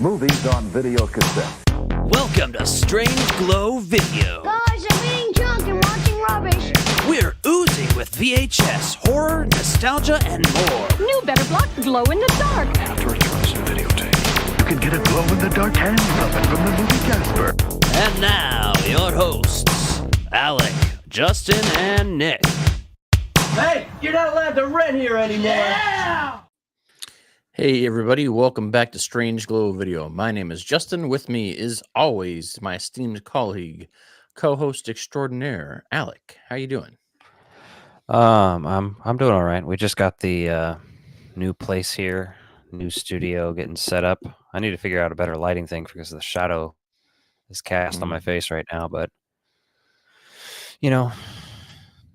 Movies on video cassette. Welcome to Strange Glow Video. Guys, I'm eating junk and watching rubbish. We're oozing with VHS, horror, nostalgia, and more. New Better Block Glow in the Dark. After it runs some videotape, you can get a glow-in-the-dark hand puppet from the movie Casper. And now, your hosts, Alec, Justin, and Nick. Hey, you're not allowed to rent here anymore. Yeah! Hey everybody, welcome back to Strange Glow Video. My name is Justin. With me is always my esteemed colleague, co-host extraordinaire, Alec. How you doing? I'm doing all right. We just got the new place here, new studio getting set up. I need to figure out a better lighting thing because the shadow is cast on my face right now, but you know,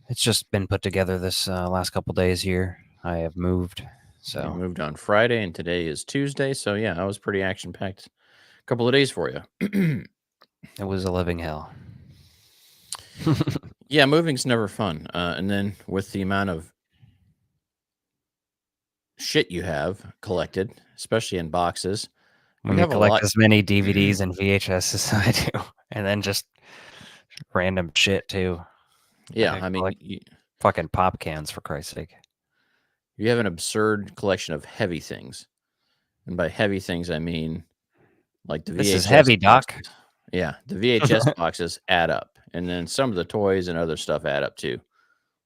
it's just been put together this last couple days here. I have moved. So I moved on Friday, and today is Tuesday. So yeah, that was pretty action-packed. Couple of days for you. it was a living hell. Yeah, moving's never fun. And then with the amount of shit you have collected, especially in boxes, When you collect as many DVDs and VHS as I do, and then just random shit too. Yeah, I mean, fucking pop cans for Christ's sake. You have an absurd collection of heavy things. And by heavy things, I mean like the VHS. This is heavy, Doc. Boxes. Yeah, the VHS boxes add up. And then some of the toys and other stuff add up too.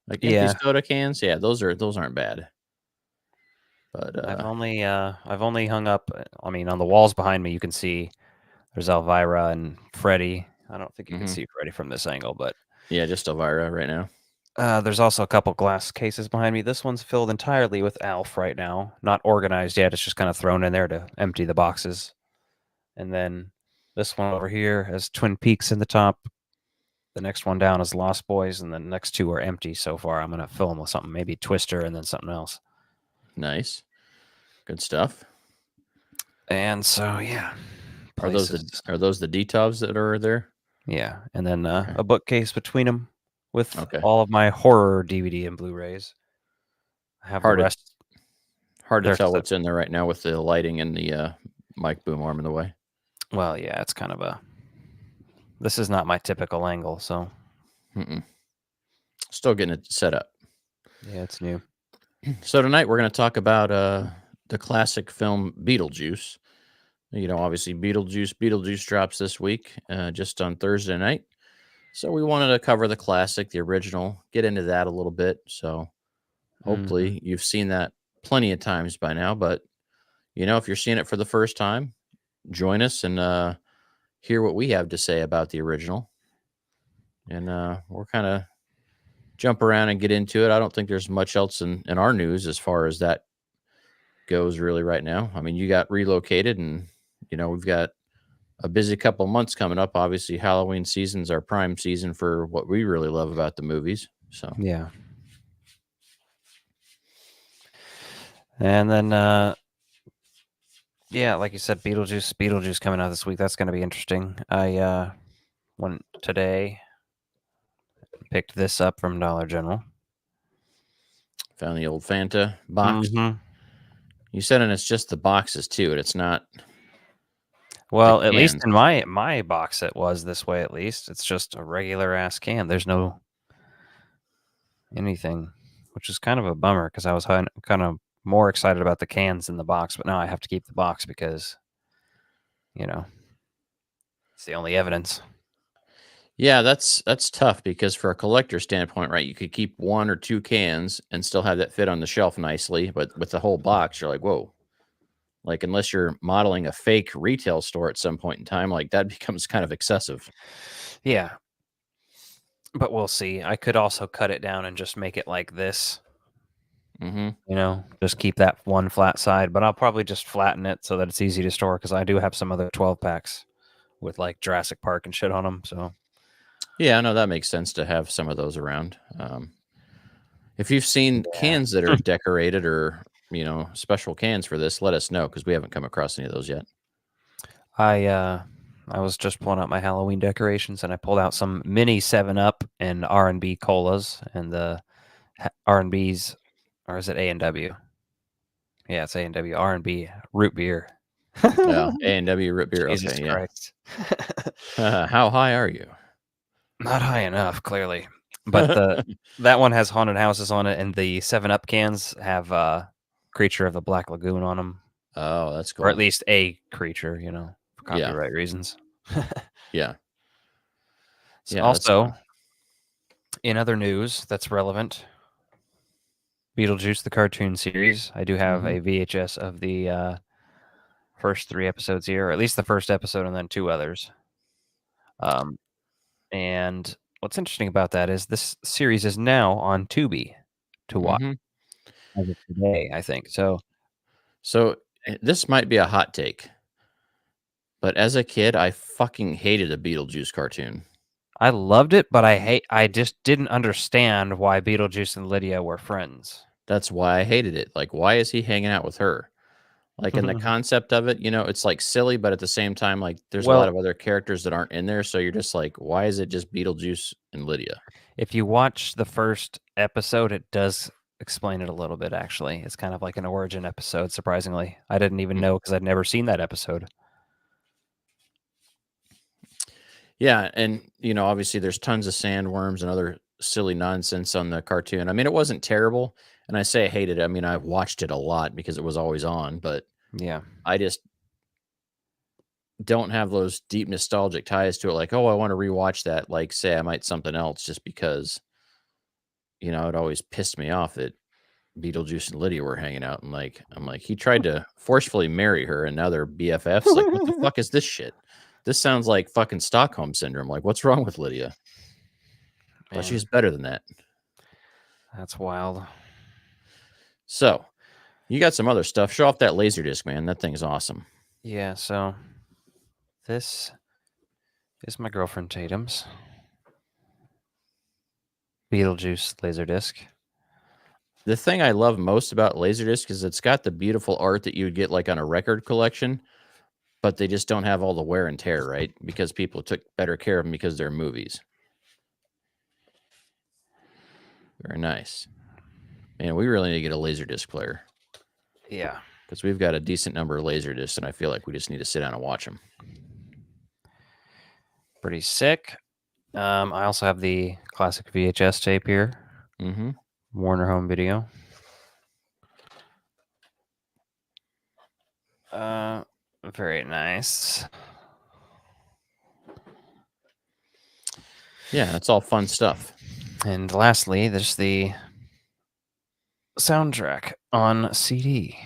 Like empty soda cans, yeah, those aren't bad. But I've only hung up, I mean, on the walls behind me you can see there's Elvira and Freddy. I don't think you can see Freddy from this angle, but yeah, just Elvira right now. There's also a couple glass cases behind me. This one's filled entirely with Alf right now. Not organized yet. It's just kind of thrown in there to empty the boxes. And then this one over here has Twin Peaks in the top. The next one down is Lost Boys, and the next two are empty so far. I'm going to fill them with something, maybe Twister and then something else. Nice. Good stuff. And so, yeah. Are those the DTOVs that are there? Yeah. And then a bookcase between them. With all of my horror DVD and Blu-rays. I have hard the rest. Hard to tell what's in there right now with the lighting and the mic boom arm in the way. Well, yeah, it's kind of this is not my typical angle, so. Still getting it set up. Yeah, it's new. So tonight we're going to talk about the classic film Beetlejuice. You know, obviously Beetlejuice drops this week, just on Thursday night. So we wanted to cover the classic, the original, get into that a little bit. So hopefully you've seen that plenty of times by now. But, you know, if you're seeing it for the first time, join us and hear what we have to say about the original. And we'll kind of jump around and get into it. I don't think there's much else in our news as far as that goes really right now. I mean, you got relocated and, you know, we've got a busy couple months coming up. Obviously, Halloween season's our prime season for what we really love about the movies. So yeah. And then yeah, like you said, Beetlejuice coming out this week. That's going to be interesting. I went today, picked this up from Dollar General. Found the old Fanta box. You said, and it's just the boxes too, and it's not. Well, at least in my box it was this way. At least it's just a regular ass can. There's no anything, which is kind of a bummer because I was kind of more excited about the cans in the box, but now I have to keep the box because, you know, it's the only evidence. Yeah, that's tough because for a collector standpoint, right, you could keep one or two cans and still have that fit on the shelf nicely, but with the whole box, you're like, whoa. Like, unless you're modeling a fake retail store at some point in time, like that becomes kind of excessive. Yeah. But we'll see. I could also cut it down and just make it like this. You know, just keep that one flat side, but I'll probably just flatten it so that it's easy to store because I do have some other 12 packs with like Jurassic Park and shit on them. So, yeah, I know that makes sense to have some of those around. If you've seen cans that are decorated or, you know, special cans for this, let us know because we haven't come across any of those yet. I was just pulling out my Halloween decorations and I pulled out some mini 7-Up and R&B colas, and the R&B's, or is it A&W? Yeah, it's A&W R&B root beer. Yeah, A&W root beer. Jesus Okay, yeah. Christ. How high are you? Not high enough, clearly. But that one has haunted houses on it, and the 7-Up cans have Creature of the Black Lagoon on them. Oh, that's cool. Or at least a creature, for Yeah. copyright reasons. Yeah. So Yeah, that's also, fun. in other news that's relevant, Beetlejuice, the cartoon series. I do have a VHS of the first 3 episodes here, or at least the first episode and then 2 others. And what's interesting about that is this series is now on Tubi to watch as of today, I think. So This might be a hot take, but as a kid, I fucking hated a Beetlejuice cartoon. I loved it, but I just didn't understand why Beetlejuice and Lydia were friends. That's why I hated it. Like, why is he hanging out with her? Like, in the concept of it, it's like silly, but at the same time, like, there's a lot Well, of other characters that aren't in there. So you're just like, why is it just Beetlejuice and Lydia? if you watch the first episode, it does explain it a little bit, actually. It's kind of like an origin episode, surprisingly. I didn't even know because I'd never seen that episode. Yeah, and obviously there's tons of sandworms and other silly nonsense on the cartoon. I mean, it wasn't terrible, and I say I hated it. I mean, I watched it a lot because it was always on, but Yeah. I just don't have those deep nostalgic ties to it. Like, oh, I want to rewatch that. Like, say I might something else just because it always pissed me off that Beetlejuice and Lydia were hanging out, and I'm like, he tried to forcefully marry her, and now they're BFFs. Like, what the fuck is this shit? This sounds like fucking Stockholm syndrome. Like, what's wrong with Lydia? But Man, she's better than that. that's wild. So, you got some other stuff. Show off that laser disc, man. That thing's awesome. Yeah, so this is my girlfriend Tatum's Beetlejuice Laserdisc. The thing I love most about Laserdisc is it's got the beautiful art that you would get like on a record collection, but they just don't have all the wear and tear, right? Because people took better care of them because they're movies. Very nice. Man, we really need to get a Laserdisc player Yeah. because we've got a decent number of Laserdiscs, and I feel like we just need to sit down and watch them. Pretty sick. I also have the classic VHS tape here. Mm-hmm. Warner Home Video. Very nice. Yeah, that's all fun stuff. And lastly, there's the soundtrack on CD.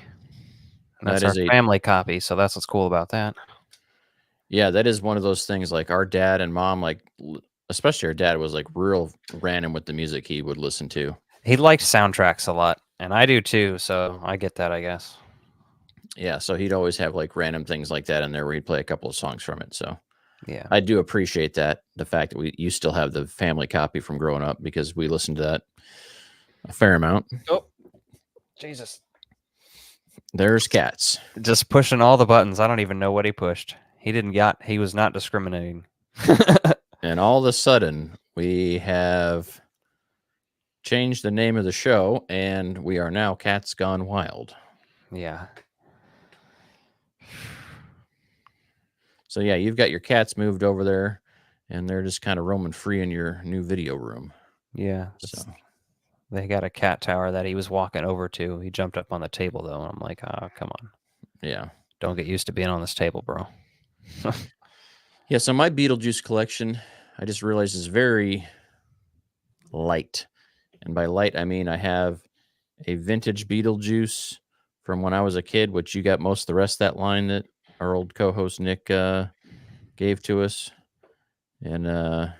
That's That is our family copy, so that's what's cool about that. Yeah, that is one of those things. Like our dad and mom, like especially our dad, was like real random with the music he would listen to. He liked soundtracks a lot, and I do too, so I get that, I guess. Yeah, so he'd always have like random things like that in there where he'd play a couple of songs from it. So Yeah. I do appreciate that, the fact that you still have the family copy from growing up, because we listened to that a fair amount. Oh, Jesus. There's cats. Just pushing all the buttons. I don't even know what he pushed. He was not discriminating. And all of a sudden, we have changed the name of the show, and we are now Cats Gone Wild. Yeah. So yeah, you've got your cats moved over there, and they're just kind of roaming free in your new video room. Yeah. So They got a cat tower that he was walking over to. He jumped up on the table, though, and I'm like, oh, come on. yeah. Don't get used to being on this table, bro. Yeah, so my Beetlejuice collection, I just realized, is very light. And by light, I mean I have a vintage Beetlejuice from when I was a kid, which you got most of the rest of that line that our old co-host Nick gave to us. And then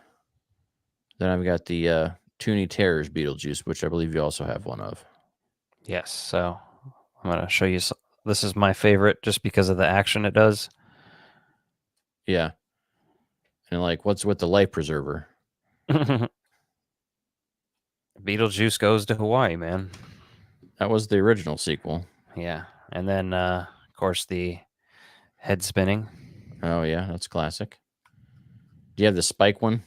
I've got the Toonie Terrors Beetlejuice, which I believe you also have one of. Yes, so I'm going to show you. This is my favorite just because of the action it does. Yeah. And like, what's with the life preserver? Beetlejuice Goes to Hawaii, man. That was the original sequel. Yeah. And then, of course, the head spinning. Oh, yeah, that's classic. Do you have the Spike one?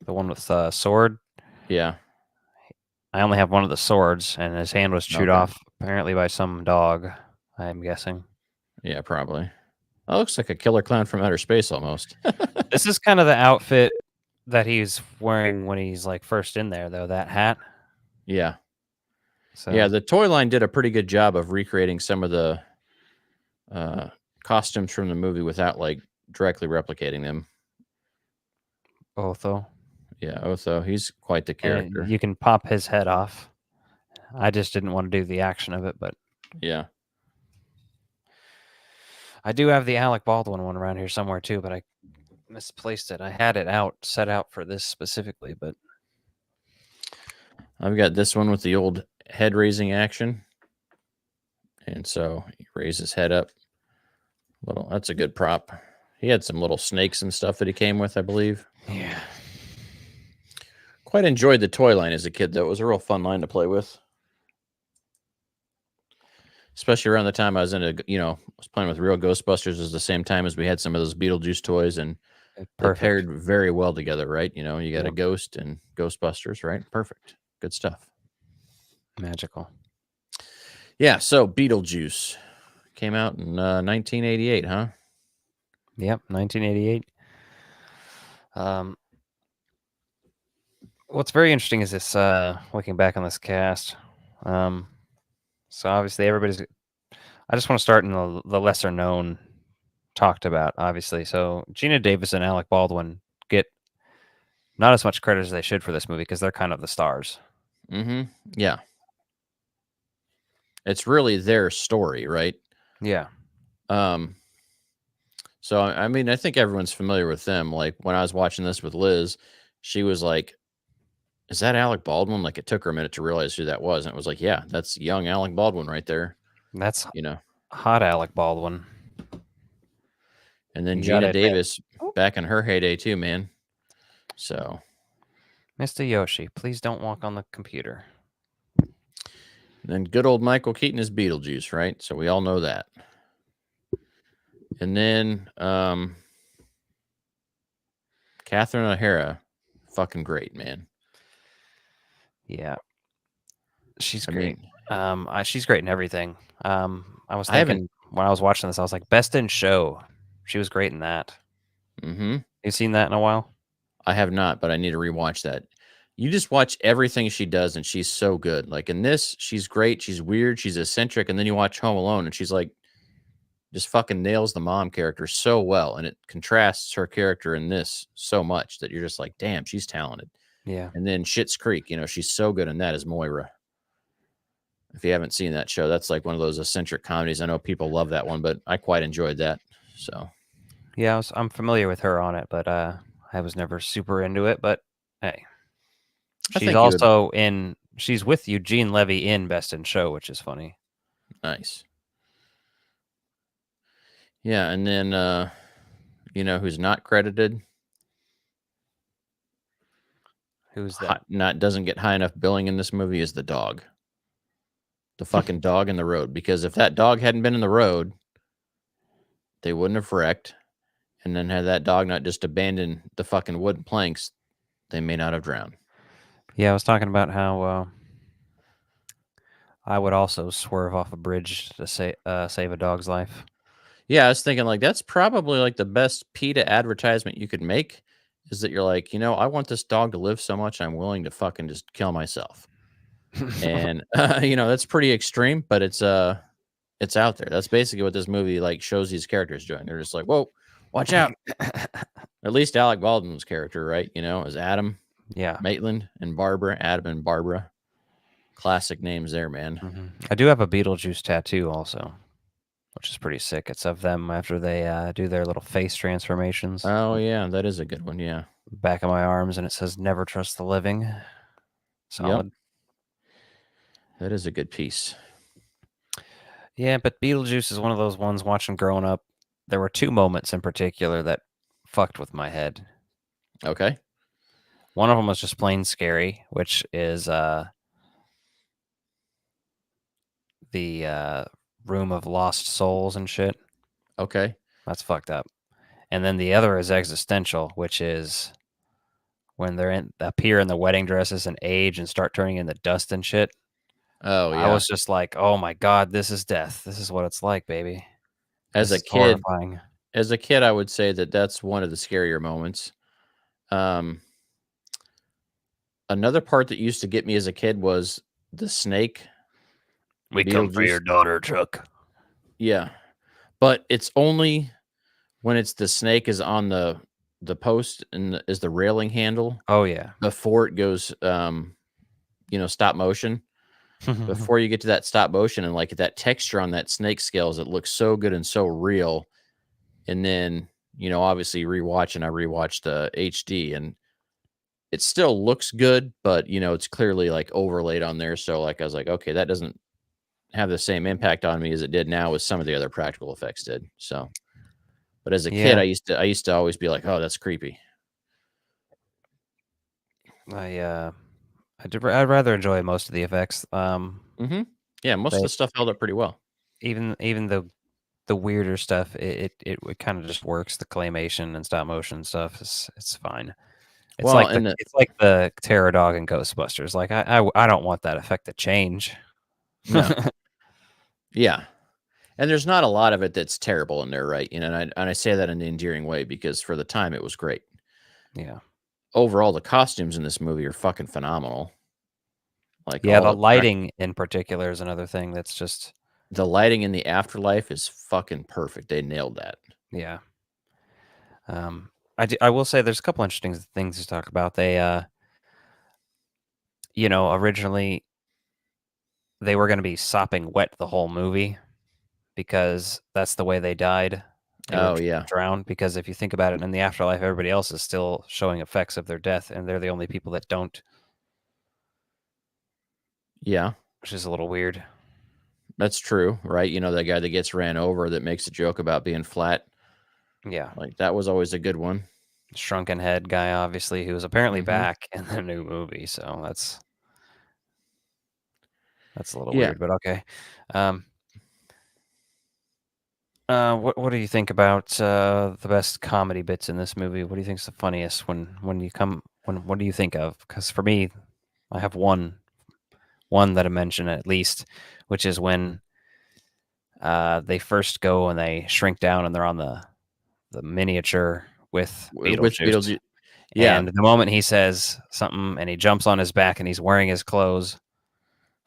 The one with the sword. Yeah. I only have one of the swords, and his hand was chewed Okay. off, apparently by some dog, I'm guessing. Yeah, probably. That looks like a killer clown from outer space almost. This is kind of the outfit that he's wearing when he's like first in there, though. That hat. Yeah. So Yeah, the toy line did a pretty good job of recreating some of the costumes from the movie without like directly replicating them. Otho. Yeah, Otho, he's quite the And character. you can pop his head off. I just didn't want to do the action of it, but Yeah. I do have the Alec Baldwin one around here somewhere too, but I misplaced it. I had it set out for this specifically, but I've got this one with the old head raising action. And so he raised his head up. That's a good prop. He had some little snakes and stuff that he came with, I believe. yeah. Quite enjoyed the toy line as a kid, though. It was a real fun line to play with. Especially around the time I was was playing with real Ghostbusters was the same time as we had some of those Beetlejuice toys, and they Perfect. paired very well together, right? You got a Yep. ghost and Ghostbusters, right? Perfect. Good stuff. Magical. Yeah, so Beetlejuice came out in 1988, huh? Yep, 1988. What's very interesting is this, looking back on this cast. So obviously everybody's. I just want to start in the lesser known, talked about, obviously. So Gina Davis and Alec Baldwin get not as much credit as they should for this movie because they're kind of the stars. Mm-hmm. Yeah. It's really their story, right? Yeah. So I mean, I think everyone's familiar with them. Like when I was watching this with Liz, she was like, "Is that Alec Baldwin?" Like it took her a minute to realize who that was, and it was like, "Yeah, that's young Alec Baldwin right there." That's You know. hot Alec Baldwin. And then You Gina gotta admit. Davis back in her heyday too, man. So Mr. Yoshi, please don't walk on the computer. then good old Michael Keaton is Beetlejuice, right? So we all know that. And then Catherine O'Hara, fucking great, man. Yeah. She's I great. mean, She's great in everything. I was I haven't- thinking when I was watching this, I was like, Best in Show. She was great in that. mm-hmm. You seen that in a while? I have not, but I need to rewatch that. You just watch everything she does, and she's so good. Like in this, she's great. She's weird. She's eccentric. And then you watch Home Alone, and she's like, just fucking nails the mom character so well. And it contrasts her character in this so much that you're just like, damn, she's talented. Yeah. And then Schitt's Creek, she's so good in that as Moira. If you haven't seen that show, that's like one of those eccentric comedies. I know people love that one, but I quite enjoyed that. So Yeah, I'm familiar with her on it, but I was never super into it. But hey, I she's think also she's with Eugene Levy in Best in Show, which is funny. nice. Yeah, and then who's not credited? Who's that? Doesn't get high enough billing in this movie is the dog. The fucking dog in the road. Because if that dog hadn't been in the road, they wouldn't have wrecked. And then had that dog not just abandoned the fucking wooden planks, they may not have drowned. Yeah, I was talking about how I would also swerve off a bridge to save a dog's life. Yeah, I was thinking like that's probably like the best PETA advertisement you could make is that you're like, I want this dog to live so much I'm willing to fucking just kill myself. And that's pretty extreme, but it's out there. That's basically what this movie like shows these characters doing. They're just like, whoa, watch out. At least Alec Baldwin's character, right? Is Adam, Yeah. Maitland, and Barbara. Adam and Barbara. Classic names there, man. Mm-hmm. I do have a Beetlejuice tattoo also, which is pretty sick. It's of them after they do their little face transformations. Oh yeah, that is a good one. Yeah. Back of my arms, and it says "Never trust the living." Solid. Yep. That is a good piece. Yeah, but Beetlejuice is one of those ones watching growing up. There were two moments in particular that fucked with my head. Okay. One of them was just plain scary, which is the room of lost souls and shit. Okay. That's fucked up. And then the other is existential, which is when appear in the wedding dresses and age and start turning into dust and shit. Oh yeah. I was just like, oh my God, this is death. This is what it's like, baby. As This a is kid, horrifying. I would say that that's one of the scarier moments. Um, Another part that used to get me as a kid was the snake. We come for Beetlejuice. your daughter, Chuck. Yeah, but it's only when it's the snake is on the post and is the railing handle Oh yeah. before it goes, stop motion. Before you get to that stop motion and like that texture on that snake scales, it looks so good and so real. And then, obviously I rewatched the HD and it still looks good, but it's clearly like overlaid on there. So like I was like, okay, that doesn't have the same impact on me as it did now as some of the other practical effects did. So, but as a kid, Yeah. I used to always be like, oh, that's creepy. I'd rather enjoy most of the effects. Hmm. Yeah, most of They the stuff held up pretty well. even the weirder stuff, it kind of just works. The claymation and stop motion stuff is it's fine. Well, and It's like the Terror Dog and Ghostbusters. Like I don't want that effect to change. no, yeah, and there's not a lot of it that's terrible in there, right? And I say that in an endearing way because for the time it was great. Yeah. Overall, the costumes in this movie are fucking phenomenal. Like Yeah, all the the lighting in particular is another thing that's just the lighting in the afterlife is fucking perfect. They nailed that. yeah. I will say there's a couple interesting things to talk about. They originally they were going to be sopping wet the whole movie because that's the way they died. They were Oh yeah, drowned because if you think about it, in the afterlife, everybody else is still showing effects of their death, and they're the only people that don't, yeah, which is a little weird. that's true, right? The guy that gets ran over that makes a joke about being flat. Yeah, Like that was always a good one. shrunken head guy, obviously, who was apparently Hmm. back in the new movie. So that's a little Yeah. weird, but okay. Um, what do you think about the best comedy bits in this movie? What do you think is the funniest when you come when what do you think of? Because for me, I have one that I mention at least, which is when they first go and they shrink down and they're on the miniature with With Beetlejuice. Beetlejuice. Yeah, And the moment he says something and he jumps on his back and he's wearing his clothes,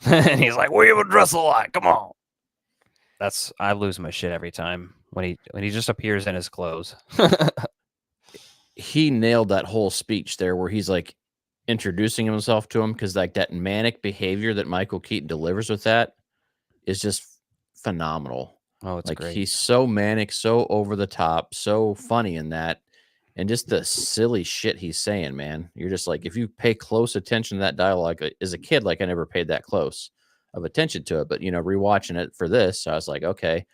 and he's like, "We have a dress alike. Come on." I lose my shit every time when he just appears in his clothes. he nailed that whole speech there where he's like introducing himself to him because like that manic behavior that Michael Keaton delivers with that is just phenomenal. Oh, it's Like great. he's so manic, so over the top, so funny in that, and just the silly shit he's saying, man. You're just like, if you pay close attention to that dialogue as a kid, like I never paid that close of attention to it, but rewatching it for this, I was like, okay,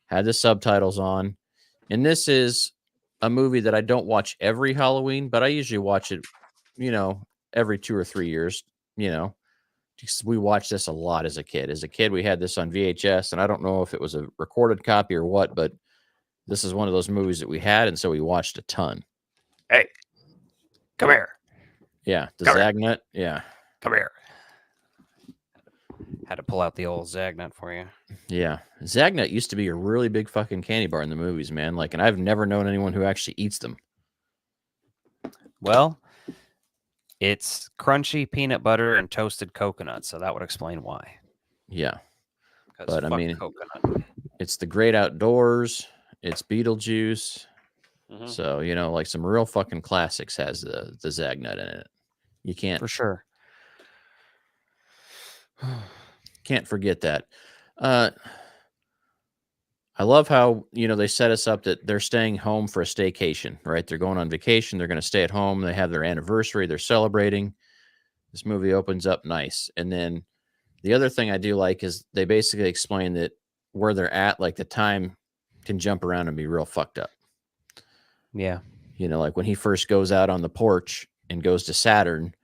had the subtitles on, and this is a movie that I don't watch every Halloween, but I usually watch it, you know, every 2 or 3 years, you know. Just we watched this a lot as a kid. As a kid, we had this on VHS, and I don't know if it was a recorded copy or what, but this is one of those movies that we had, and so we watched a ton. Hey, come here. Yeah, the Come here. Zagnut. Yeah, Come here. Had to pull out the old Zagnut for you. yeah. Zagnut used to be a really big fucking candy bar in the movies, man. Like, and I've never known anyone who actually eats them. Well, it's crunchy peanut butter and toasted coconut, so that would explain why. Yeah, 'Cause but I fuck mean, coconut. it's the great outdoors. It's Beetlejuice. Mhm. So, like some real fucking classics has the Zagnut in it. You For sure. can't forget that. Uh I love how, they set us up that they're staying home for a staycation, right? They're going on vacation, they're going to stay at home, they have their anniversary, they're celebrating. This movie opens up nice. And then the other thing I do like is they basically explain that where they're at, like the time can jump around and be real fucked up. Yeah. Like when he first goes out on the porch and goes to Saturn,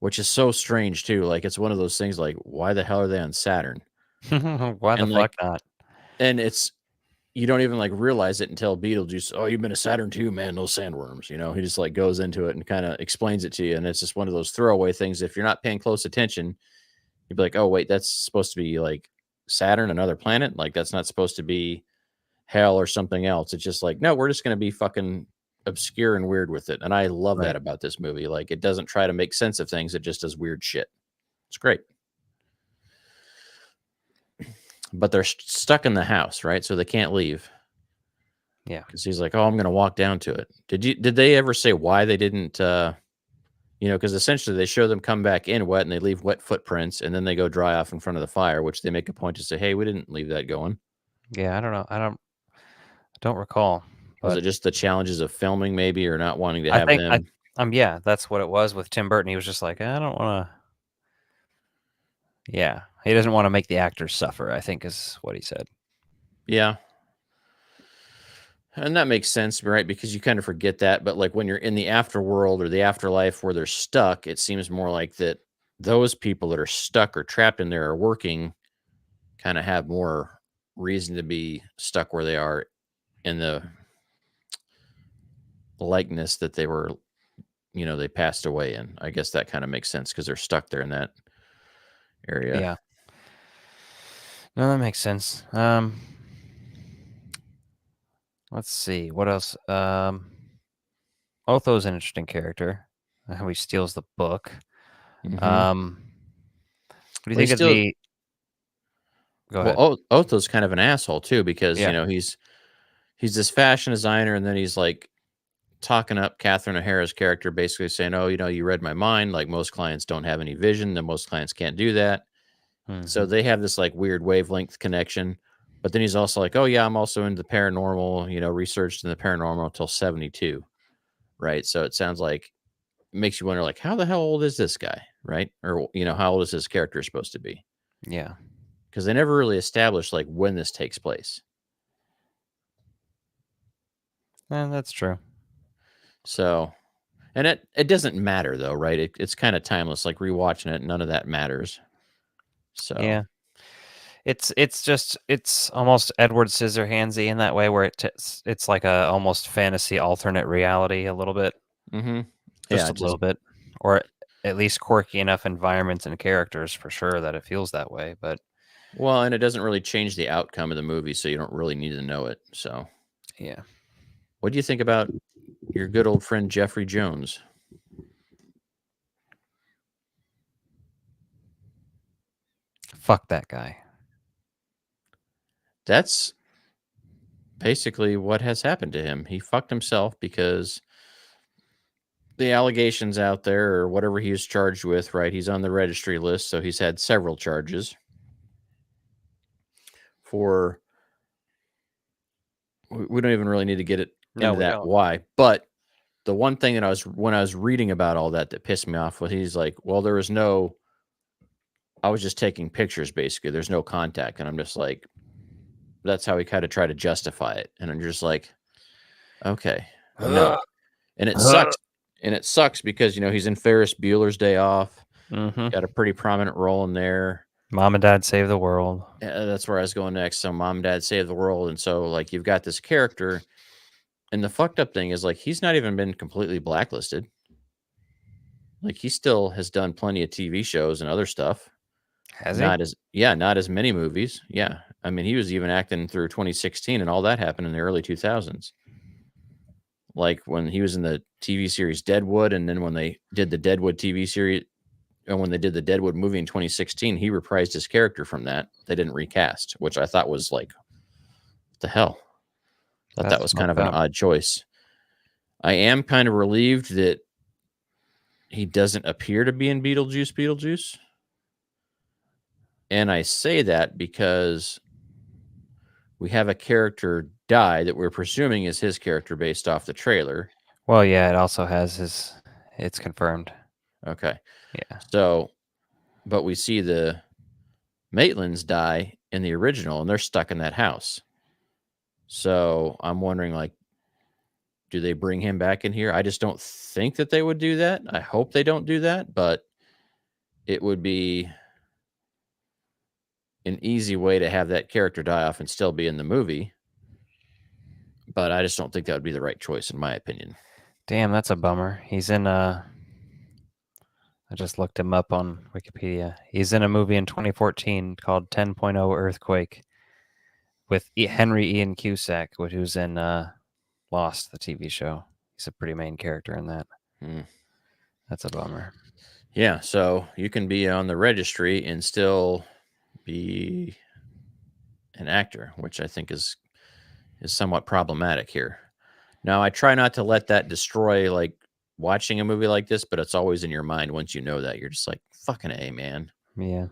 which is so strange too. Like it's one of those things like, why the hell are they on Saturn? Why the And fuck like, not? and it's, you don't even like realize it until Beetlejuice, oh, you've been to Saturn too, man, those sandworms. He just like goes into it and kind of explains it to you. And it's just one of those throwaway things. If you're not paying close attention, you'd be like, oh, wait, that's supposed to be like Saturn, another planet. Like that's not supposed to be hell or something else. It's just like, no, we're just going to be fucking obscure and weird with it. And I love Right. that about this movie. Like, it doesn't try to make sense of things. It just does weird shit. It's great. But they're stuck in the house, right? So they can't leave. Yeah. Because he's like, oh, I'm going to walk down to it. Did they ever say why they didn't, because essentially they show them come back in wet and they leave wet footprints and then they go dry off in front of the fire, which they make a point to say, hey, we didn't leave that going. Yeah, I don't know. I don't recall. Was But it just the challenges of filming maybe, or not wanting to have them? yeah, that's what it was with Tim Burton. He was just like, I don't want to. Yeah, he doesn't want to make the actors suffer, I think is what he said. Yeah. And that makes sense, right? Because you kind of forget that. But like when you're in the afterworld or the afterlife where they're stuck, it seems more like that those people that are stuck or trapped in there are working, kind of have more reason to be stuck where they are in the likeness that they were, they passed away in. I guess that kind of makes sense because they're stuck there in that area. Yeah. No, that makes sense. Let's see what else. Otho's an interesting character. How he steals the book. Mhm. What do you think of the? Go ahead. Well, Otho's kind of an asshole too because Yeah. he's this fashion designer and then he's like talking up Catherine O'Hara's character, basically saying, "Oh, you read my mind. Like most clients don't have any vision, then most clients can't do that." So Mhm. they have this like weird wavelength connection. But then he's also like, "Oh yeah, I'm also into the paranormal. Researched in the paranormal until 72." Right. So it sounds like makes you wonder, like, how the hell old is this guy, right? Or how old is his character supposed to be? Yeah. Because they never really established like when this takes place. That's true. So, and it doesn't matter though, right? It's kind of timeless. Like rewatching it, none of that matters. So Yeah. It's almost Edward Scissorhandsy in that way, where it's like a almost fantasy alternate reality a little bit, mm-hmm. just a little bit, or at least quirky enough environments and characters for sure that it feels that way. But well, and it doesn't really change the outcome of the movie, so you don't really need to know it. So yeah, what do you think about your good old friend Jeffrey Jones? fuck that guy. That's basically what has happened to him. He fucked himself because the allegations out there or whatever he was charged with, right? He's on the registry list, so he's had several charges for we don't even really need to get it No, into we that don't. why. But the one thing that when I was reading about all that pissed me off was he's like, well, I was just taking pictures basically. There's no contact. And I'm just like, that's how he kind of tried to justify it. And I'm just like, okay, no. And it sucks. And it sucks because, he's in Ferris Bueller's Day Off. Mm-hmm. Got a pretty prominent role in there. Mom and Dad Save the World. That's where I was going next. So Mom and Dad Save the World. And so like you've got this character. And the fucked up thing is like he's not even been completely blacklisted. Like he still has done plenty of TV shows and other stuff. Has he? Not as many movies. Yeah. I mean, he was even acting through 2016 and all that happened in the early 2000s. Like when he was in the TV series Deadwood, and then when they did the Deadwood TV series, and when they did the Deadwood movie in 2016, he reprised his character from that. They didn't recast, which I thought was like, what the hell? I thought that was kind of an odd choice. I am kind of relieved that he doesn't appear to be in Beetlejuice Beetlejuice. And I say that because we have a character die that we're presuming is his character based off the trailer. Well, yeah, it also has it's confirmed. Okay. Yeah. So, but we see the Maitlands die in the original and they're stuck in that house. So I'm wondering, like, do they bring him back in here? I just don't think that they would do that. I hope they don't do that, but it would be an easy way to have that character die off and still be in the movie. But I just don't think that would be the right choice, in my opinion. Damn, that's a bummer. He's in I just looked him up on Wikipedia. He's in a movie in 2014 called 10.0 Earthquake with Henry Ian Cusack, who's in Lost, the TV show. He's a pretty main character in that. Hmm. That's a bummer. Yeah, so you can be on the registry and still be an actor, which I think is somewhat problematic here. Now, I try not to let that destroy like watching a movie like this, but it's always in your mind once you know that. You're just like, fucking A, man. Yeah.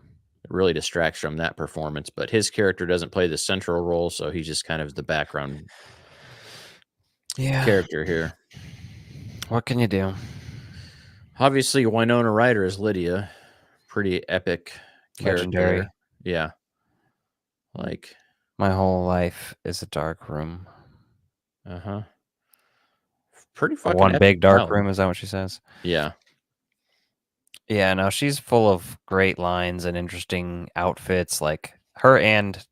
It really distracts from that performance, but his character doesn't play the central role, so he's just kind of the background character here. What can you do? Obviously, Winona Ryder is Lydia. Pretty epic character. Legendary. There. Yeah. Like, my whole life is a dark room. Uh-huh. Pretty fucking one epic big dark style. room, is that what she says? Yeah. Yeah, no, she's full of great lines and interesting outfits. Like her and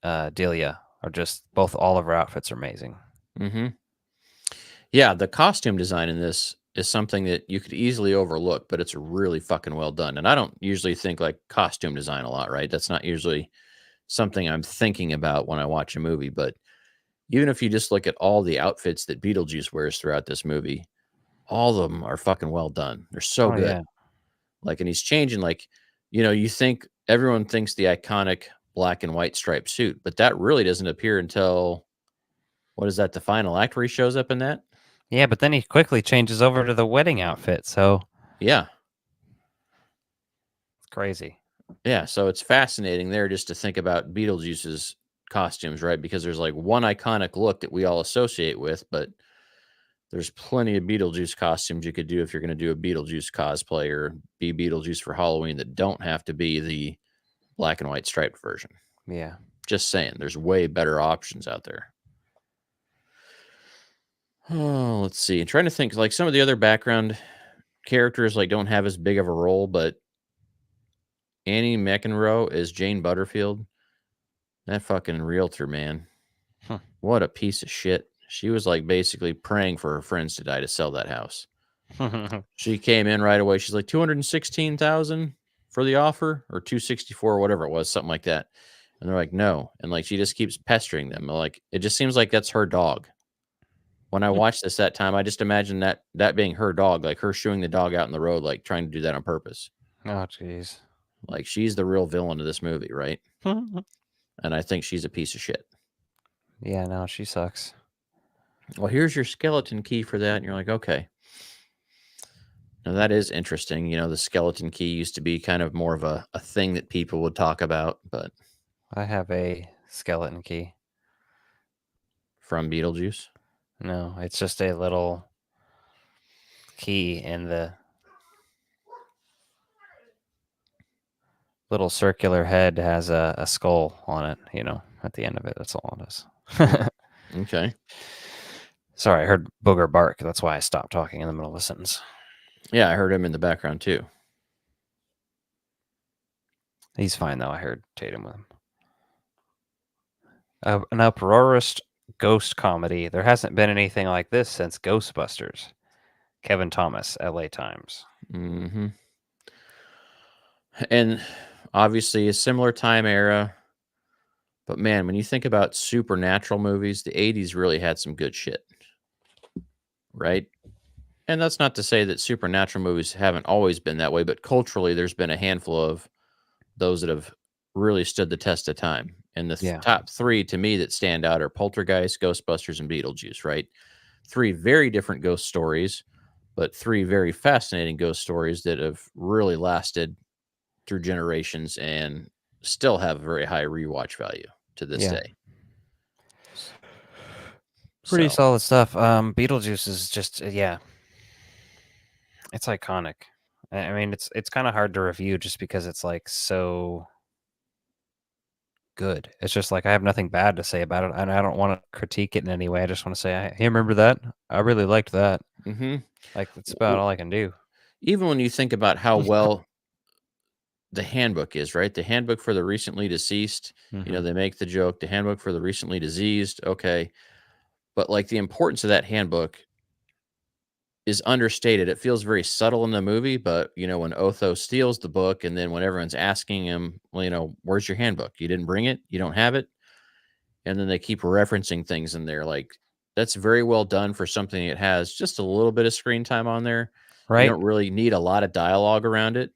Delia are just both. All of her outfits are amazing. Mm-hmm. Yeah, the costume design in this is something that you could easily overlook, but it's really fucking well done. And I don't usually think like costume design a lot, right? That's not usually something I'm thinking about when I watch a movie. But even if you just look at all the outfits that Beetlejuice wears throughout this movie, all of them are fucking well done. They're so good. Yeah. Like, and he's changing, like, you think everyone thinks the iconic black and white striped suit, but that really doesn't appear until, what is that, the final act where he shows up in that? Yeah, but then he quickly changes over to the wedding outfit. So yeah, it's crazy. Yeah, so it's fascinating there just to think about Beetlejuice's costumes, right? Because there's like one iconic look that we all associate with, but there's plenty of Beetlejuice costumes you could do if you're going to do a Beetlejuice cosplay or be Beetlejuice for Halloween that don't have to be the black and white striped version. Yeah. Just saying, there's way better options out there. Oh, let's see. I'm trying to think, like some of the other background characters like don't have as big of a role, but Annie McEnroe is Jane Butterfield. That fucking realtor, man. Huh. What a piece of shit. She was like basically praying for her friends to die to sell that house. She came in right away. She's like 216,000 for the offer, or 264, or whatever it was, something like that. And they're like, no. And like she just keeps pestering them. Like it just seems like that's her dog. When I watched this that time, I just imagined that being her dog, like her shooing the dog out in the road, like trying to do that on purpose. Oh, jeez. Like she's the real villain of this movie, right? And I think she's a piece of shit. Yeah, no, she sucks. Well, here's your skeleton key for that. And you're like, okay. Now that is interesting. The skeleton key used to be kind of more of a thing that people would talk about, but I have a skeleton key. From Beetlejuice? No, it's just a little key in the little circular head has a skull on it, at the end of it. That's all it is. Okay. Sorry, I heard Booger bark. That's why I stopped talking in the middle of a sentence. Yeah, I heard him in the background too. He's fine, though. I heard Tatum with him. An uproarious ghost comedy. There hasn't been anything like this since Ghostbusters. Kevin Thomas, LA Times. Mm-hmm. And obviously a similar time era. But man, when you think about supernatural movies, the 80s really had some good shit. Right? And that's not to say that supernatural movies haven't always been that way, but culturally there's been a handful of those that have really stood the test of time. And the top three to me that stand out are Poltergeist, Ghostbusters, and Beetlejuice, right? Three very different ghost stories, but three very fascinating ghost stories that have really lasted through generations and still have a very high rewatch value to this day. Pretty solid stuff. Beetlejuice is just, it's iconic. I mean, it's kind of hard to review just because it's like so good. It's just like I have nothing bad to say about it, and I don't want to critique it in any way. I just want to say, hey, remember that? I really liked that. Mm-hmm. Like that's about all I can do. Even when you think about how well the handbook is, right? The handbook for the recently deceased, they make the joke, the handbook for the recently diseased. Okay. But like the importance of that handbook is understated. It feels very subtle in the movie, but when Otho steals the book and then when everyone's asking him, well, where's your handbook? You didn't bring it? You don't have it? and then they keep referencing things in there. Like that's very well done for something that has just a little bit of screen time on there. You Right? don't really need a lot of dialogue around it,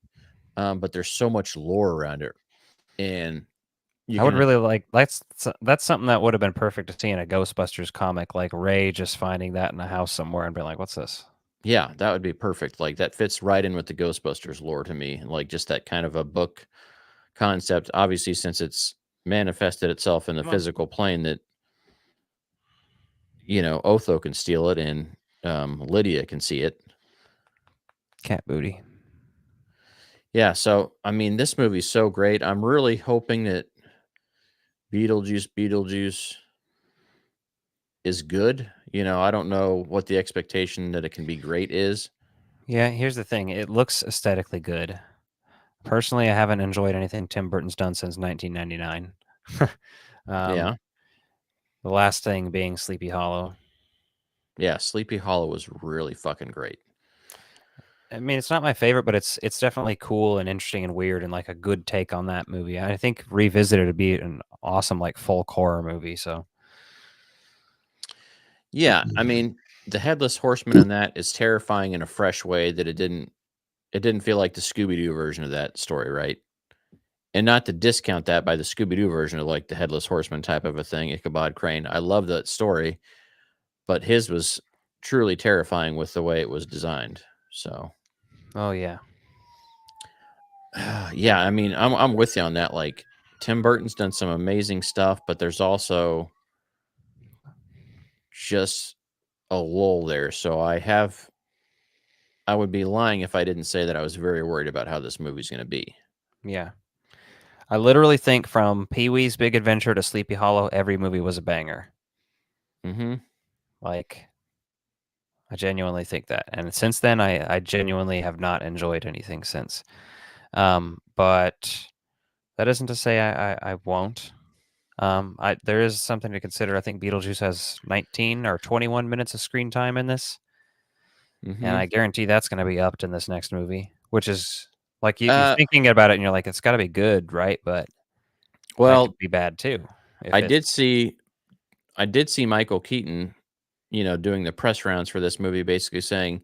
but there's so much lore around it, and you I would can, really like that's something that would have been perfect to see in a Ghostbusters comic, like Ray just finding that in a house somewhere and being like, "What's this?" yeah, that would be perfect. Like that fits right in with the Ghostbusters lore to me, like just that kind of a book concept. Obviously, since it's manifested itself in the Come on. physical plane, that Otho can steal it and Lydia can see it. Cat booty. Yeah, so I mean, this movie's so great. I'm really hoping that Beetlejuice is good. I don't know what the expectation that it can be great is. Yeah, here's the thing. It looks aesthetically good. Personally, I haven't enjoyed anything Tim Burton's done since 1999. Yeah, The last thing being Sleepy Hollow. yeah. Sleepy Hollow was really fucking great. I mean, it's not my favorite, but it's definitely cool and interesting and weird and like a good take on that movie. I think Revisited would be an awesome like folk horror movie. So Yeah, I mean, the headless horseman in that is terrifying in a fresh way that it didn't feel like the Scooby Doo version of that story, right? And not to discount that by the Scooby Doo version of like the headless horseman type of a thing, Ichabod Crane. I love that story, but his was truly terrifying with the way it was designed. So, oh yeah. yeah, I mean, I'm with you on that. Like Tim Burton's done some amazing stuff, but there's also just a lull there. So I would be lying if I didn't say that I was very worried about how this movie's going to be. Yeah. I literally think from Pee-wee's Big Adventure to Sleepy Hollow, every movie was a banger. Mm-hmm. Like, I genuinely think that. And since then, I genuinely have not enjoyed anything since. But that isn't to say I won't. There is something to consider. I think Beetlejuice has 19 or 21 minutes of screen time in this, and Mm-hmm. I guarantee that's going to be upped in this next movie, which is like you're Uh, thinking about it, and you're like, it's got to be good, right? But that could well, be bad too. If I it's did see I did see Michael Keaton, doing the press rounds for this movie, basically saying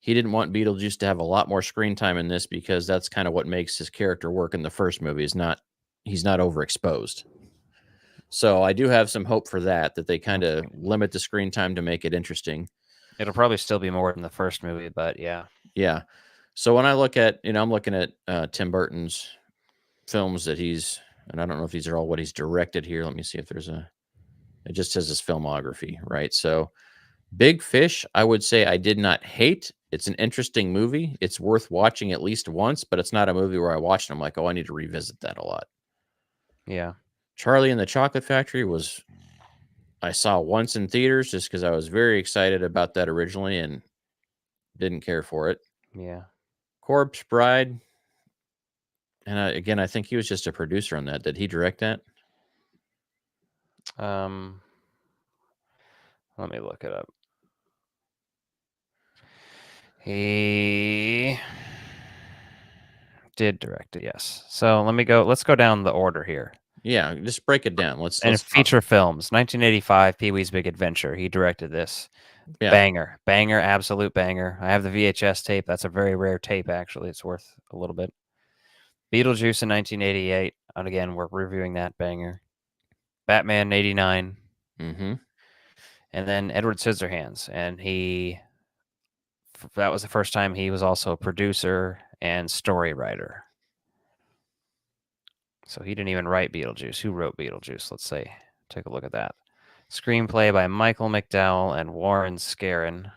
he didn't want Beetlejuice to have a lot more screen time in this because that's kind of what makes his character work in the first movie. Is not He's not overexposed. So I do have some hope for that they kind of limit the screen time to make it interesting. it'll probably still be more than the first movie, but yeah, Yeah. So when I look at, I'm looking at Tim Burton's films that and I don't know if these are all what he's directed here. Let me see if it just says his filmography, right? So Big Fish, I would say I did not hate. It's an interesting movie. It's worth watching at least once, but it's not a movie where I watched and I'm like, oh, I need to revisit that a lot. yeah, Charlie and the Chocolate Factory I saw once in theaters just because I was very excited about that originally and didn't care for it. yeah. Corpse Bride, and again, I think he was just a producer on that. Did he direct that? Let me look it up. He did direct it, yes. So let's go down the order here. Yeah, just break it down. Let's And talk. feature films, 1985, Pee-wee's Big Adventure. He directed this. Yeah. Banger, absolute banger. I have the VHS tape. That's a very rare tape, actually. It's worth a little bit. Beetlejuice in 1988. And again, we're reviewing that banger. Batman 89. Mm-hmm. And then Edward Scissorhands. And that was the first time he was also a producer and story writer. So he didn't even write Beetlejuice. Who wrote Beetlejuice? Let's say. Take a look at that. Screenplay by Michael McDowell and Warren Scarron.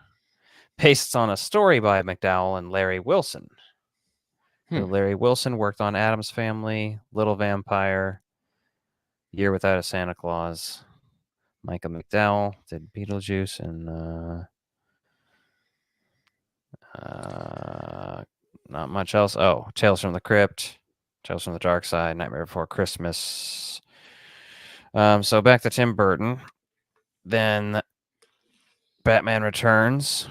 Based on a story by McDowell and Larry Wilson. Larry Wilson worked on Addams Family, Little Vampire, Year Without a Santa Claus. Michael McDowell did Beetlejuice and not much else. Oh, Tales from the Crypt, Tales from the Dark Side, Nightmare Before Christmas. So back to Tim Burton. Then Batman Returns,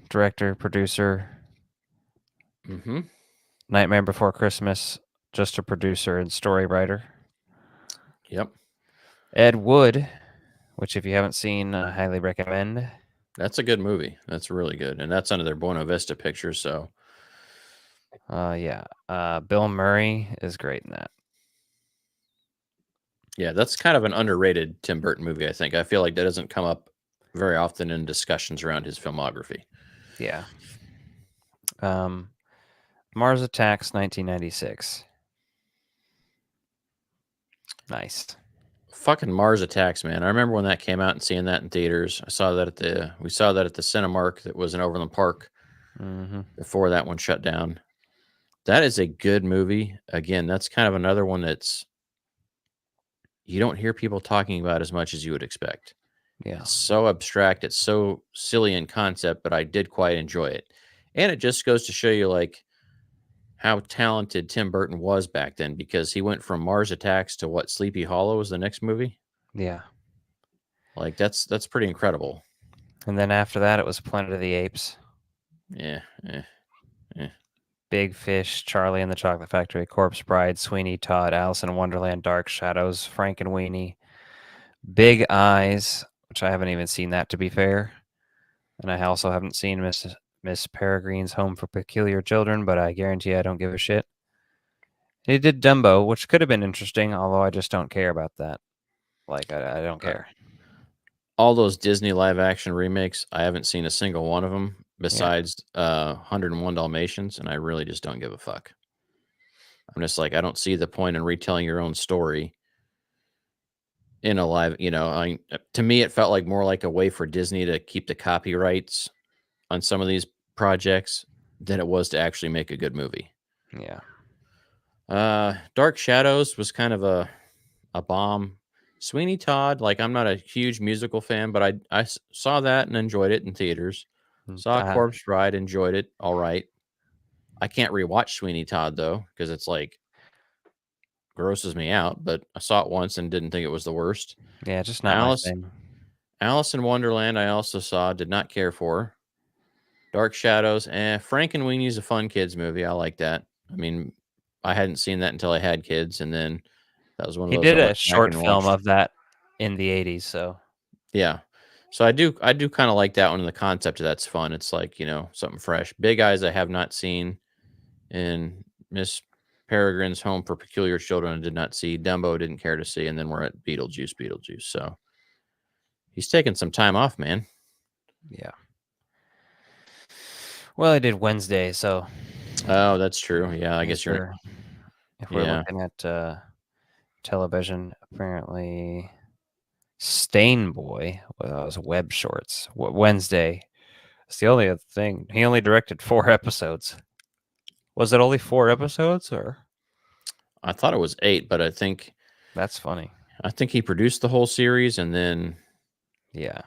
director, producer. Mm-hmm. Nightmare Before Christmas, just a producer and story writer. Yep. Ed Wood, which if you haven't seen, I highly recommend. That's a good movie. That's really good, and that's under their Buena Vista Pictures. So Yeah. Bill Murray is great in that. yeah, that's kind of an underrated Tim Burton movie. I think. I feel like that doesn't come up very often in discussions around his filmography. Yeah. Mars Attacks, 1996. Nice. Fucking Mars Attacks, man! I remember when that came out and seeing that in theaters. We saw that at the Cinemark that was in Overland Park Mm-hmm. before that one shut down. That is a good movie. Again, that's kind of another one that's you don't hear people talking about as much as you would expect. Yeah. It's so abstract. It's so silly in concept, but I did quite enjoy it. And it just goes to show you like how talented Tim Burton was back then because he went from Mars Attacks to what Sleepy Hollow was the next movie. Yeah. Like that's pretty incredible. And then after that, it was Planet of the Apes, Yeah. Big Fish, Charlie and the Chocolate Factory, Corpse Bride, Sweeney Todd, Alice in Wonderland, Dark Shadows, Frank and Weenie, Big Eyes, which I haven't even seen that to be fair. And I also haven't seen Miss Peregrine's Home for Peculiar Children, but I guarantee I don't give a shit. He did Dumbo, which could have been interesting, although I just don't care about that. Like, I don't care. All those Disney live action remakes, I haven't seen a single one of them besides 101 Dalmatians, and I really just don't give a fuck. I'm just like, I don't see the point in retelling your own story in a live, to me, it felt like more like a way for Disney to keep the copyrights on some of these projects than it was to actually make a good movie. Yeah. Dark Shadows was kind of a bomb. Sweeney Todd, like I'm not a huge musical fan, but I saw that and enjoyed it in theaters. Saw Corpse Bride, enjoyed it. All right. I can't rewatch Sweeney Todd though, because it's like grosses me out, but I saw it once and didn't think it was the worst. Yeah, just not my thing. Alice in Wonderland, I also saw, did not care for. Dark Shadows, Frank and Weenie's a fun kids movie. I like that. I mean, I hadn't seen that until I had kids, and then that was one of He those. did I a went back short and film watched. of that in the 80s, so Yeah. So I do kind of like that one, and the concept of that's fun. It's like, something fresh. Big Eyes I have not seen, and Miss Peregrine's Home for Peculiar Children I did not see. Dumbo didn't care to see, and then we're at Beetlejuice. So he's taking some time off, man. yeah. Well, I did Wednesday, so Oh, that's true. Yeah, I guess you're. if we're Yeah. looking at television, apparently Stain Boy was web shorts. Wednesday. It's the only other thing. He only directed 4 episodes. Was it only 4 episodes, or? I thought it was 8, but I think That's funny. he produced the whole series and then Yeah.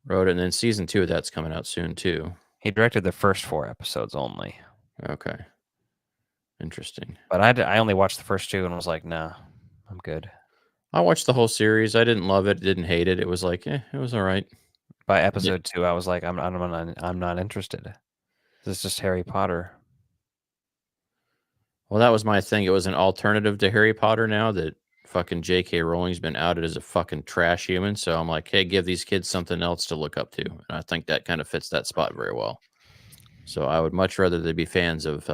wrote it, and then season 2 of that's coming out soon too. He directed the first 4 episodes only. Okay. Interesting. But I only watched the first 2 and was like, nah, I'm good. I watched the whole series. I didn't love it, didn't hate it. It was like, it was all right. By episode 2, I was like, I'm not interested. This is just Harry Potter. Well, that was my thing. It was an alternative to Harry Potter now that fucking J.K. Rowling's been outed as a fucking trash human. So I'm like, hey, give these kids something else to look up to. And I think that kind of fits that spot very well. So I would much rather they be fans of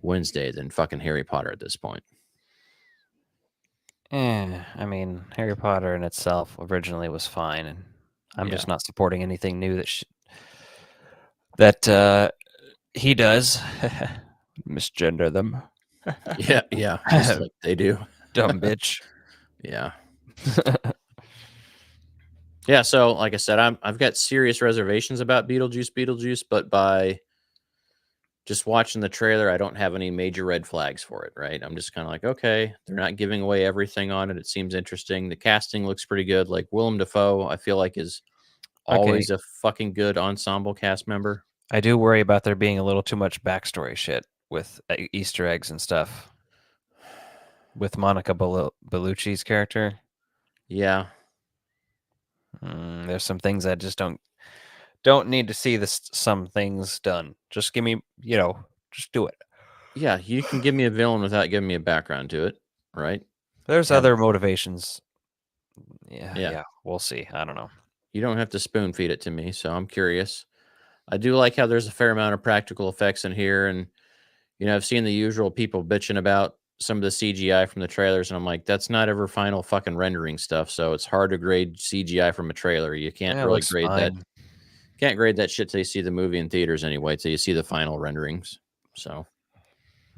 Wednesday than fucking Harry Potter at this point. I mean, Harry Potter in itself originally was fine, and I'm just not supporting anything new that he does. Misgender them. Yeah, just like they do. Dumb bitch. Yeah. Yeah, so like I said, I've got serious reservations about Beetlejuice, but by just watching the trailer, I don't have any major red flags for it, right? I'm just kind of like, okay, they're not giving away everything on it. It seems interesting. The casting looks pretty good. Like Willem Dafoe, I feel like is always a fucking good ensemble cast member. I do worry about there being a little too much backstory shit with Easter eggs and stuff. With Monica Bellucci's character. Yeah. There's some things I just don't need to see some things done. Just give me, just do it. Yeah, you can give me a villain without giving me a background to it, right? There's other motivations Yeah. We'll see. I don't know. You don't have to spoon feed it to me, so I'm curious. I do like how there's a fair amount of practical effects in here, and I've seen the usual people bitching about some of the CGI from the trailers, and I'm like, that's not ever final fucking rendering stuff. So it's hard to grade CGI from a trailer. You can't Yeah, it really looks grade that. fine. Can't grade that shit till you see the movie in theaters anyway. Till you see the final renderings. So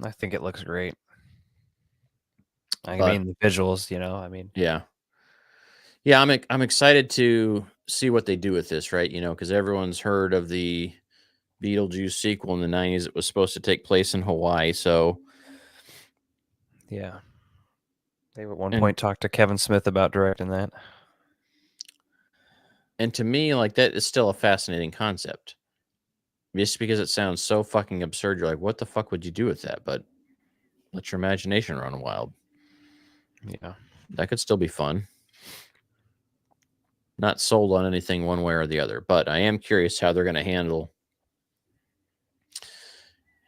I think it looks great. I But- mean, the visuals. I mean, yeah, I'm excited to see what they do with this, right? Because everyone's heard of the Beetlejuice sequel in the 90s. It was supposed to take place in Hawaii. So yeah. They at one And- point talked to Kevin Smith about directing that. And to me, like, that is still a fascinating concept. Just because it sounds so fucking absurd, you're like, what the fuck would you do with that? But let your imagination run wild. Yeah. That could still be fun. Not sold on anything one way or the other, but I am curious how they're going to handle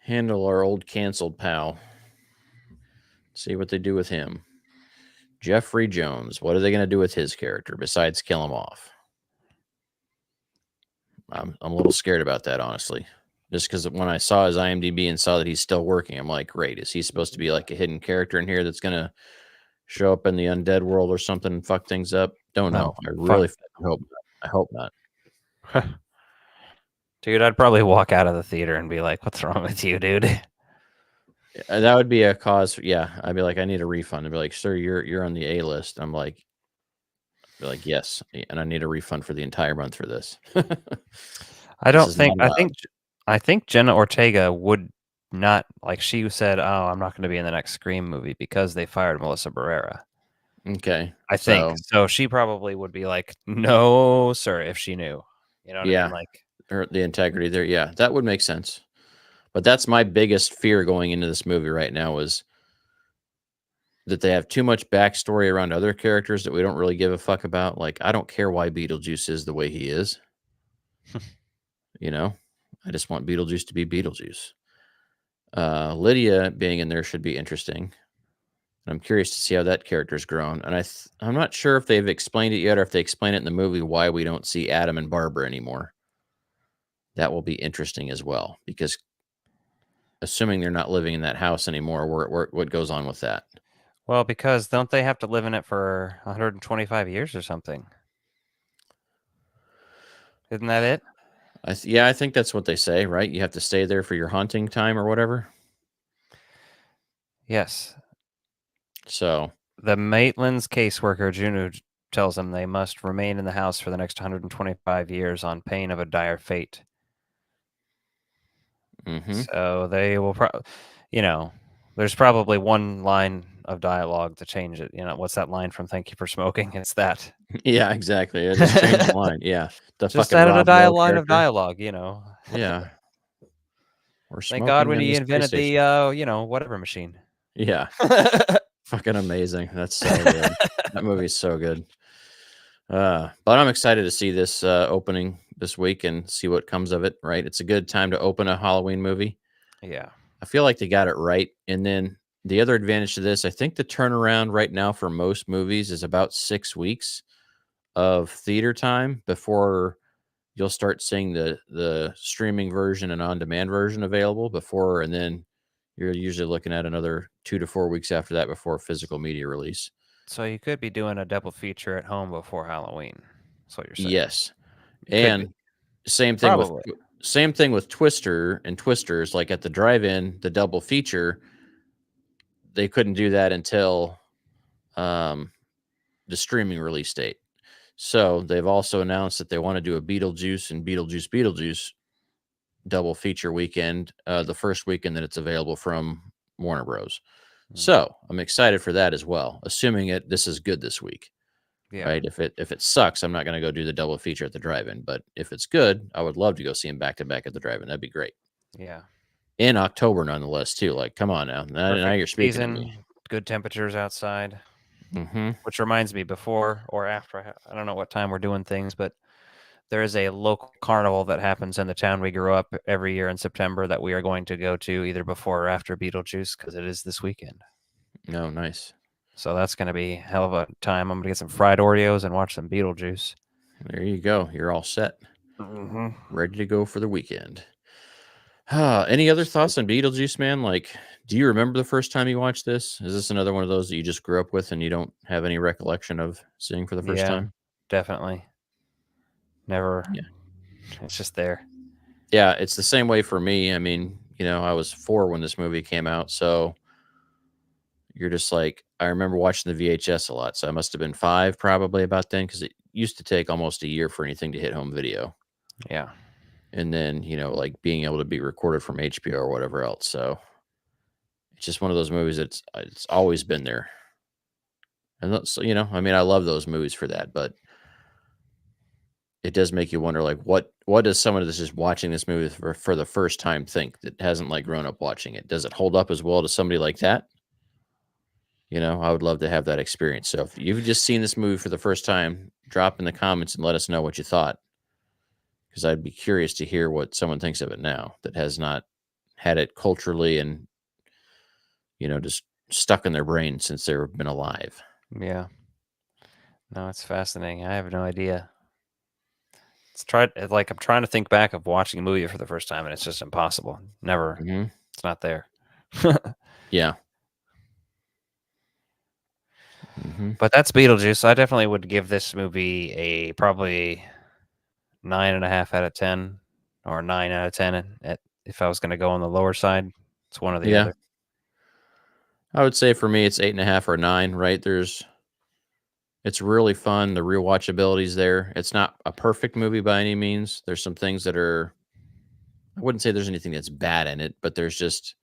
our old canceled pal. See what they do with him. Jeffrey Jones. What are they going to do with his character besides kill him off? I'm a little scared about that, honestly. Just because when I saw his IMDb and saw that he's still working, I'm like, great. Is he supposed to be like a hidden character in here that's going to show up in the undead world or something and fuck things up? Don't know. I really hope not. I hope not. Dude, I'd probably walk out of the theater and be like, what's wrong with you, dude? That would be a cause. I'd be like, I need a refund. I'd be like, sir, you're on the A list. I'm like, yes, and I need a refund for the entire month for this. I This don't is think. not I think Jenna Ortega would not like. She said, "Oh, I'm not going to be in the next Scream movie because they fired Melissa Barrera." Okay, I think so. She probably would be like, "No, sir," if she knew. You know what I Yeah. mean? Like, or the integrity there. Yeah, that would make sense. But that's my biggest fear going into this movie right now is that they have too much backstory around other characters that we don't really give a fuck about. Like, I don't care why Beetlejuice is the way he is. I just want Beetlejuice to be Beetlejuice. Lydia being in there should be interesting. I'm curious to see how that character's grown. And I'm not sure if they've explained it yet or if they explain it in the movie why we don't see Adam and Barbara anymore. That will be interesting as well, because assuming they're not living in that house anymore, what goes on with that? well, because don't they have to live in it for 125 years or something? Isn't that it? I think that's what they say, right? You have to stay there for your haunting time or whatever. Yes. So The Maitland's caseworker, Juno, tells them they must remain in the house for the next 125 years on pain of a dire fate. So they will there's probably one line of dialogue to change it. What's that line from Thank You for Smoking? It's that. yeah, exactly. I just changed the line. Yeah, the Just fucking added Rob a Lowe line of character. dialogue, Yeah, we're Thank God when in he the invented space the station. whatever machine. Yeah, fucking amazing. That's so good. That movie's so good. But I'm excited to see this opening this week and see what comes of it. Right, it's a good time to open a Halloween movie. Yeah. I feel like they got it right. And then the other advantage to this, I think the turnaround right now for most movies is about 6 weeks of theater time before you'll start seeing the streaming version and on-demand version available before, and then you're usually looking at another 2 to 4 weeks after that before physical media release. So you could be doing a double feature at home before Halloween. That's what you're saying. Yes. You could And be. same thing Probably. with Twister and Twisters, like at the drive-in, the double feature, they couldn't do that until the streaming release date. So they've also announced that they want to do a Beetlejuice and Beetlejuice double feature weekend, the first weekend that it's available from Warner Bros. So I'm excited for that as well, assuming this is good this week. Yeah. Right? If it sucks, I'm not going to go do the double feature at the drive-in. But if it's good, I would love to go see them back to back at the drive-in. That'd be great. Yeah. In October, nonetheless, too. Like, come on now. Now you're speaking to me. Good temperatures outside. Mm-hmm. Which reminds me, before or after, I don't know what time we're doing things, but there is a local carnival that happens in the town we grew up every year in September that we are going to go to either before or after Beetlejuice because it is this weekend. No, nice. So that's going to be a hell of a time. I'm going to get some fried Oreos and watch some Beetlejuice. There you go. You're all set. Mm-hmm. Ready to go for the weekend. Any other thoughts on Beetlejuice, man? Like, do you remember the first time you watched this? Is this another one of those that you just grew up with and you don't have any recollection of seeing for the first Yeah, time? definitely. Never. Yeah. It's just there. Yeah, it's the same way for me. I mean, I was 4 when this movie came out, so you're just like, I remember watching the VHS a lot, so I must have been 5 probably about then, because it used to take almost a year for anything to hit home video. Yeah. And then, like being able to be recorded from HBO or whatever else. So it's just one of those movies that's it's always been there. And so, I mean, I love those movies for that, but it does make you wonder, like, what does someone that's just watching this movie for the first time think that hasn't like grown up watching it? Does it hold up as well to somebody like that? I would love to have that experience. So if you've just seen this movie for the first time, drop in the comments and let us know what you thought. Because I'd be curious to hear what someone thinks of it now that has not had it culturally and, just stuck in their brain since they've been alive. Yeah. No, it's fascinating. I have no idea. I'm trying to think back of watching a movie for the first time, and it's just impossible. Never. Mhm. It's not there. Yeah. Mhm. But that's Beetlejuice. I definitely would give this movie a probably 9.5 out of 10, or 9 out of 10 if I was going to go on the lower side. It's one or the Yeah. other. I would say for me, it's 8.5 or 9, right? It's really fun. The rewatchability is there. It's not a perfect movie by any means. There's some things that I wouldn't say there's anything that's bad in it, but there's just,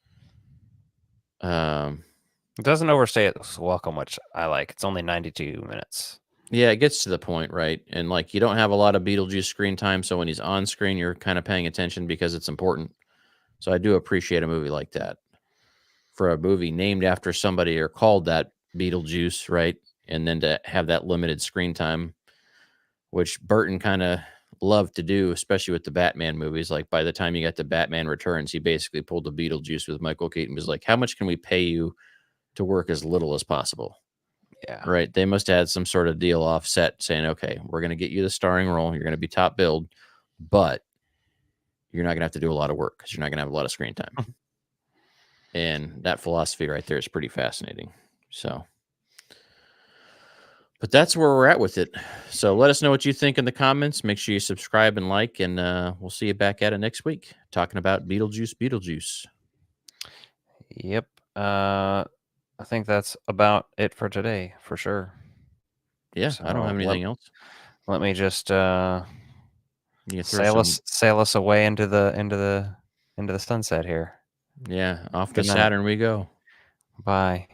It doesn't overstay its welcome, which I like. It's only 92 minutes. yeah, it gets to the point, right? And like, you don't have a lot of Beetlejuice screen time. So when he's on screen, you're kind of paying attention because it's important. So I do appreciate a movie like that. For a movie named after somebody or called that Beetlejuice, right? And then to have that limited screen time, which Burton kind of loved to do, especially with the Batman movies. Like by the time you got to Batman Returns, he basically pulled the Beetlejuice with Michael Keaton. Was like, how much can we pay you to work as little as possible? Yeah. Right? They must have had some sort of deal offset saying, okay, we're going to get you the starring role. You're going to be top billed, but you're not going to have to do a lot of work because you're not going to have a lot of screen time. And that philosophy right there is pretty fascinating. So, but that's where we're at with it. So let us know what you think in the comments. Make sure you subscribe and like, and we'll see you back at it next week talking about Beetlejuice. Yep. I think that's about it for today, for sure. Yeah, I don't have anything else. Let me just You throw sail us away into the sunset here. Yeah, off to Good night. Saturn we go. Bye.